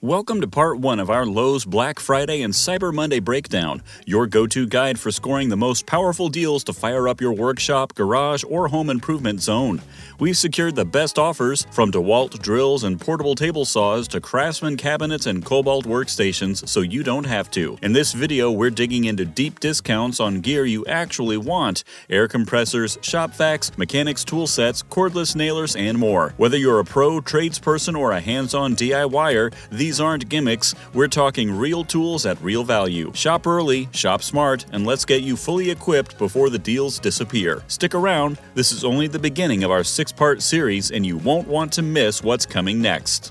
Welcome to part 1 of our Lowe's Black Friday and Cyber Monday breakdown, your go-to guide for scoring the most powerful deals to fire up your workshop, garage, or home improvement zone. We've secured the best offers from DEWALT drills and portable table saws to CRAFTSMAN cabinets and Kobalt workstations so you don't have to. In this video, we're digging into deep discounts on gear you actually want: air compressors, shop vacs, mechanics tool sets, cordless nailers, and more. Whether you're a pro, tradesperson, or a hands-on DIYer, these aren't gimmicks. We're talking real tools at real value. Shop early, shop smart, and let's get you fully equipped before the deals disappear. Stick around, this is only the beginning of our 6-part series, and you won't want to miss what's coming next.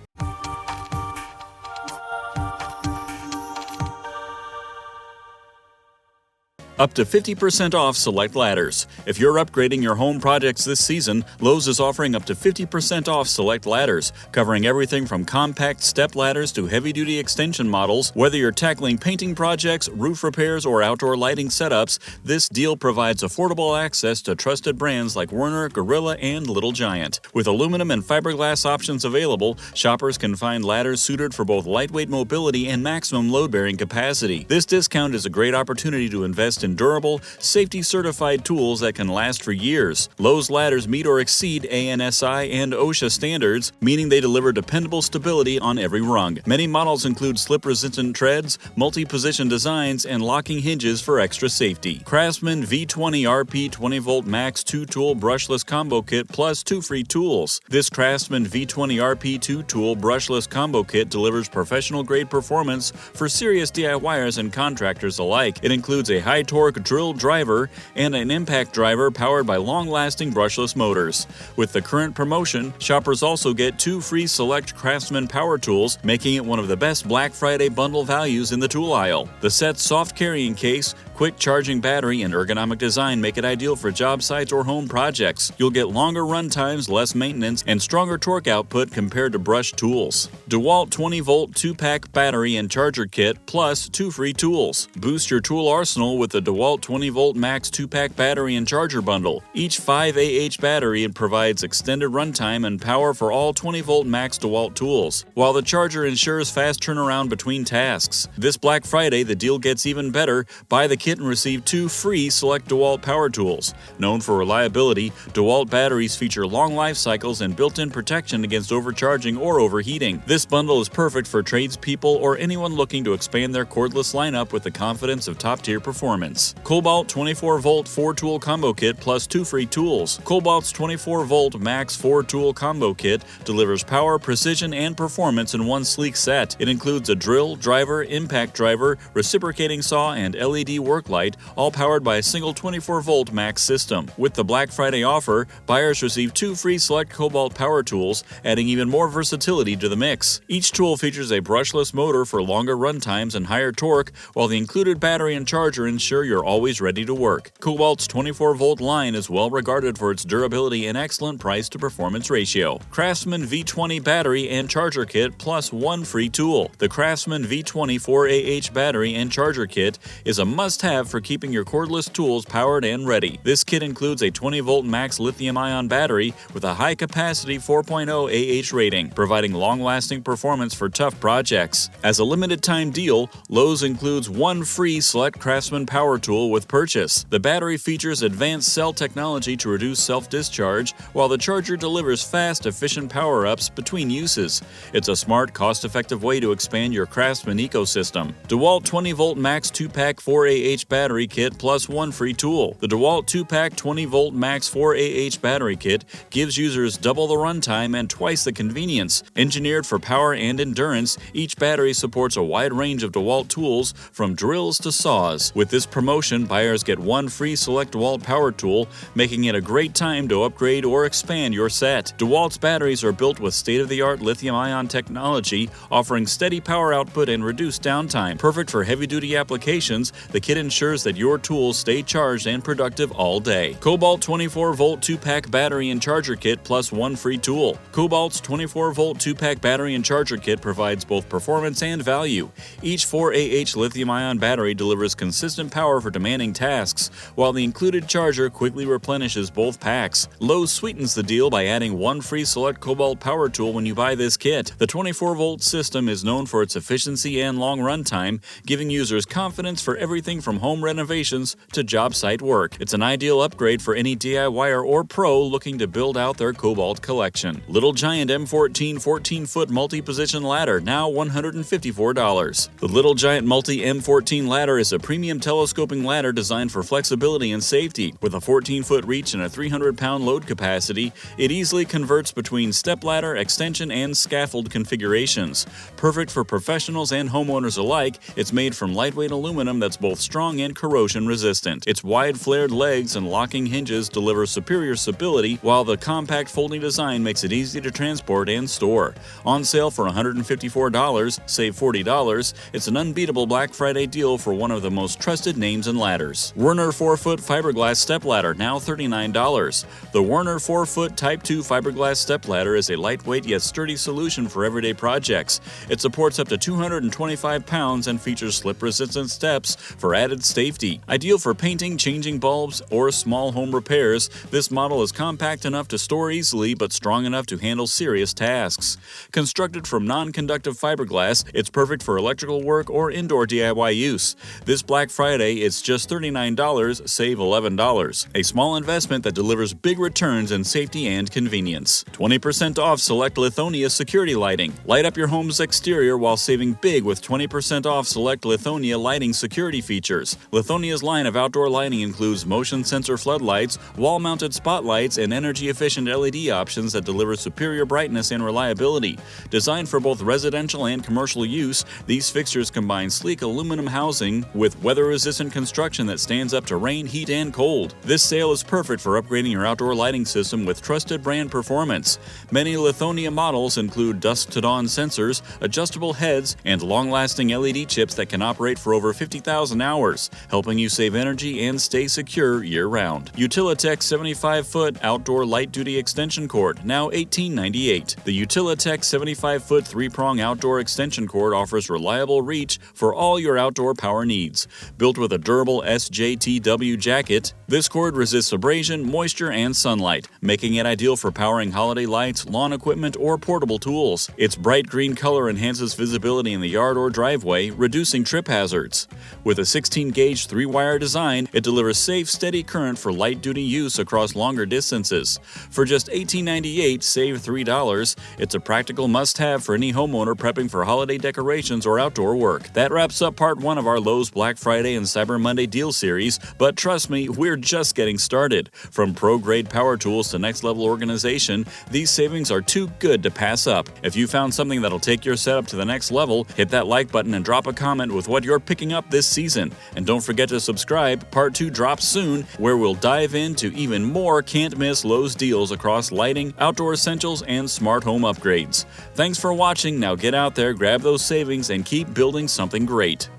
Up to 50% off select ladders. If you're upgrading your home projects this season, Lowe's is offering up to 50% off select ladders, covering everything from compact step ladders to heavy-duty extension models. Whether you're tackling painting projects, roof repairs, or outdoor lighting setups, this deal provides affordable access to trusted brands like Werner, Gorilla, and Little Giant. With aluminum and fiberglass options available, shoppers can find ladders suited for both lightweight mobility and maximum load-bearing capacity. This discount is a great opportunity to invest in durable, safety-certified tools that can last for years. Lowe's ladders meet or exceed ANSI and OSHA standards, meaning they deliver dependable stability on every rung. Many models include slip-resistant treads, multi-position designs, and locking hinges for extra safety. CRAFTSMAN V20 RP 20V Max 2-Tool Brushless Combo Kit plus 2 free tools. This CRAFTSMAN V20 RP 2-Tool Brushless Combo Kit delivers professional-grade performance for serious DIYers and contractors alike. It includes a high-torque drill driver and an impact driver powered by long-lasting brushless motors. With the current promotion, shoppers also get 2 free select CRAFTSMAN power tools, making it one of the best Black Friday bundle values in the tool aisle. The set's soft carrying case, quick charging battery, and ergonomic design make it ideal for job sites or home projects. You'll get longer run times, less maintenance, and stronger torque output compared to brushed tools. DEWALT 20V 2-pack battery and charger kit plus 2 free tools. Boost your tool arsenal with the DEWALT 20V Max 2-pack battery and charger bundle. Each 5Ah battery provides extended runtime and power for all 20V Max DEWALT tools, while the charger ensures fast turnaround between tasks. This Black Friday, the deal gets even better. Buy the kit and receive 2 free select DEWALT power tools. Known for reliability, DEWALT batteries feature long life cycles and built-in protection against overcharging or overheating. This bundle is perfect for tradespeople or anyone looking to expand their cordless lineup with the confidence of top-tier performance. Kobalt 24V 4-Tool Combo Kit plus 2 free tools. Kobalt's 24V Max 4-Tool Combo Kit delivers power, precision, and performance in one sleek set. It includes a drill, driver, impact driver, reciprocating saw, and LED work light, all powered by a single 24V Max system. With the Black Friday offer, buyers receive 2 free select Kobalt power tools, adding even more versatility to the mix. Each tool features a brushless motor for longer run times and higher torque, while the included battery and charger ensure you're always ready to work. Kobalt's 24V line is well regarded for its durability and excellent price to performance ratio. CRAFTSMAN V20 battery and charger kit plus 1 free tool. The CRAFTSMAN V20 4AH battery and charger kit is a must-have for keeping your cordless tools powered and ready. This kit includes a 20V Max lithium-ion battery with a high-capacity 4.0 AH rating, providing long-lasting performance for tough projects. As a limited-time deal, Lowe's includes 1 free select CRAFTSMAN power tool with purchase. The battery features advanced cell technology to reduce self-discharge, while the charger delivers fast, efficient power-ups between uses. It's a smart, cost-effective way to expand your CRAFTSMAN ecosystem. DEWALT 20V Max 2-pack 4AH battery kit plus 1 free tool. The DEWALT 2-pack 20V Max 4AH battery kit gives users double the runtime and twice the convenience. Engineered for power and endurance, each battery supports a wide range of DEWALT tools from drills to saws. With this promotion, buyers get 1 free select DEWALT power tool, making it a great time to upgrade or expand your set. DEWALT's batteries are built with state-of-the-art lithium-ion technology, offering steady power output and reduced downtime. Perfect for heavy-duty applications, the kit ensures that your tools stay charged and productive all day. Kobalt 24-volt 2-pack battery and charger kit plus 1 free tool. Kobalt's 24-volt 2-pack battery and charger kit provides both performance and value. Each 4Ah lithium-ion battery delivers consistent power for demanding tasks, while the included charger quickly replenishes both packs. Lowe sweetens the deal by adding 1 free Select Kobalt power tool when you buy this kit. The 24-volt system is known for its efficiency and long runtime, giving users confidence for everything from home renovations to job site work. It's an ideal upgrade for any DIYer or pro looking to build out their Kobalt collection. Little Giant M14 14-foot multi-position ladder, now $154. The Little Giant Multi M14 ladder is a premium telescoping ladder designed for flexibility and safety. With a 14-foot reach and a 300-pound load capacity, it easily converts between stepladder, extension, and scaffold configurations. Perfect for professionals and homeowners alike, it's made from lightweight aluminum that's both strong and corrosion resistant. Its wide flared legs and locking hinges deliver superior stability, while the compact folding design makes it easy to transport and store. On sale for $154, save $40, it's an unbeatable Black Friday deal for one of the most trusted names in ladders. Werner 4-foot fiberglass stepladder, now $39. The Werner 4-foot Type 2 fiberglass stepladder is a lightweight yet sturdy solution for everyday projects. It supports up to 225 pounds and features slip-resistant steps for added safety. Ideal for painting, changing bulbs, or small home repairs, this model is compact enough to store easily but strong enough to handle serious tasks. Constructed from non-conductive fiberglass, it's perfect for electrical work or indoor DIY use. This Black Friday, it's just $39, save $11. A small investment that delivers big returns in safety and convenience. 20% off select Lithonia security lighting. Light up your home's exterior while saving big with 20% off select Lithonia lighting security features. Lithonia's line of outdoor lighting includes motion sensor floodlights, wall-mounted spotlights, and energy-efficient LED options that deliver superior brightness and reliability. Designed for both residential and commercial use, these fixtures combine sleek aluminum housing with weather-resistant construction that stands up to rain, heat, and cold. This sale is perfect for upgrading your outdoor lighting system with trusted brand performance. Many Lithonia models include dusk-to-dawn sensors, adjustable heads, and long-lasting LED chips that can operate for over 50,000 hours, helping you save energy and stay secure year-round. Utilitech 75-foot outdoor light-duty extension cord, now $18.98. The Utilitech 75-foot 3-prong outdoor extension cord offers reliable reach for all your outdoor power needs. Built with a durable SJTW jacket, this cord resists abrasion, moisture, and sunlight, making it ideal for powering holiday lights, lawn equipment, or portable tools. Its bright green color enhances visibility in the yard or driveway, reducing trip hazards. With a 16-gauge 3-wire design, it delivers safe, steady current for light-duty use across longer distances. For just $18.98, save $3. It's a practical must-have for any homeowner prepping for holiday decorations or outdoor work. That wraps up part 1 of our Lowe's Black Friday and Cyber Monday deal series, but trust me, we're just getting started. From pro-grade power tools to next-level organization, these savings are too good to pass up. If you found something that'll take your setup to the next level, hit that like button and drop a comment with what you're picking up this season. And don't forget to subscribe. Part 2 drops soon, where we'll dive into even more can't-miss Lowe's deals across lighting, outdoor essentials, and smart home upgrades. Thanks for watching. Now get out there, grab those savings, and keep building something great.